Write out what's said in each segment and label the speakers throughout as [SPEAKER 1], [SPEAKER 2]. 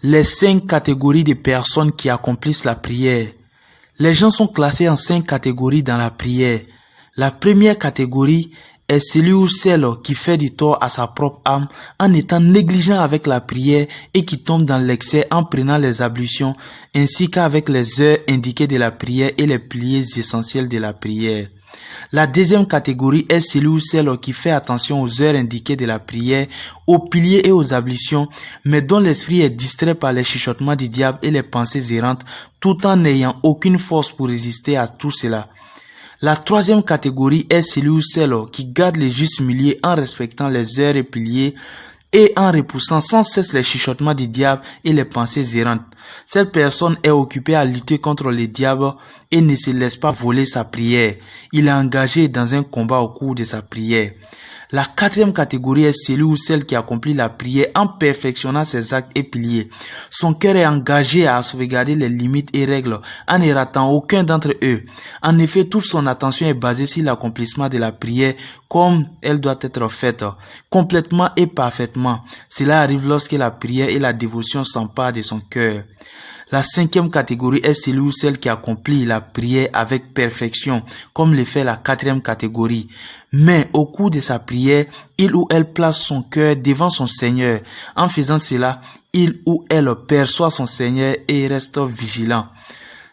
[SPEAKER 1] Les 5 catégories de personnes qui accomplissent la prière. Les gens sont classés en 5 catégories dans la prière. La première catégorie est celui ou celle qui fait du tort à sa propre âme en étant négligent avec la prière et qui tombe dans l'excès en prenant les ablutions ainsi qu'avec les heures indiquées de la prière et les piliers essentiels de la prière. La deuxième catégorie est celui ou celle qui fait attention aux heures indiquées de la prière, aux piliers et aux ablutions, mais dont l'esprit est distrait par les chuchotements du diable et les pensées errantes, tout en n'ayant aucune force pour résister à tout cela. La troisième catégorie est celui ou celle qui garde le juste milieu en respectant les heures et piliers et en repoussant sans cesse les chuchotements du diable et les pensées errantes. Cette personne est occupée à lutter contre le diable et ne se laisse pas voler sa prière. Il est engagé dans un combat au cours de sa prière. La quatrième catégorie est celui ou celle qui accomplit la prière en perfectionnant ses actes et piliers. Son cœur est engagé à sauvegarder les limites et règles en ne ratant aucun d'entre eux. En effet, toute son attention est basée sur l'accomplissement de la prière comme elle doit être faite, complètement et parfaitement. Cela arrive lorsque la prière et la dévotion s'emparent de son cœur. La cinquième catégorie est celui ou celle qui accomplit la prière avec perfection, comme le fait la quatrième catégorie. Mais au cours de sa prière, il ou elle place son cœur devant son Seigneur. En faisant cela, il ou elle perçoit son Seigneur et reste vigilant.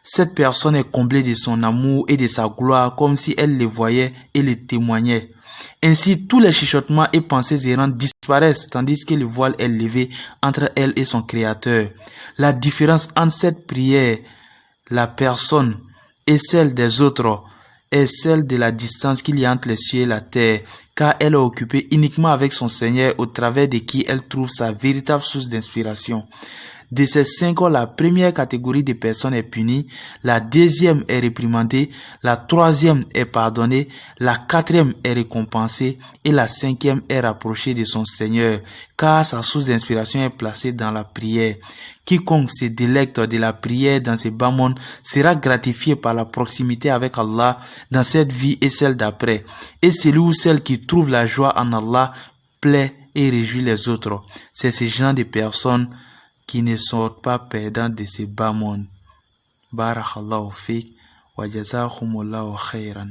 [SPEAKER 1] Cette personne est comblée de son amour et de sa gloire comme si elle le voyait et le témoignait. Ainsi, tous les chuchotements et pensées errantes disparaissent tandis que le voile est levé entre elle et son Créateur. La différence entre cette prière, la personne et celle des autres est celle de la distance qu'il y a entre les cieux et la terre, car elle est occupée uniquement avec son Seigneur au travers de qui elle trouve sa véritable source d'inspiration. De ces 5 ans, la première catégorie de personnes est punie, la deuxième est réprimandée, la troisième est pardonnée, la quatrième est récompensée et la cinquième est rapprochée de son Seigneur, car sa source d'inspiration est placée dans la prière. Quiconque se délecte de la prière dans ce bas monde sera gratifié par la proximité avec Allah dans cette vie et celle d'après. Et celui ou celle qui trouve la joie en Allah plaît et réjouit les autres. C'est ce genre de personnes qui ne sortent pas perdants de ce bas monde. Barakallahu fik wa jazakumullahu khairan.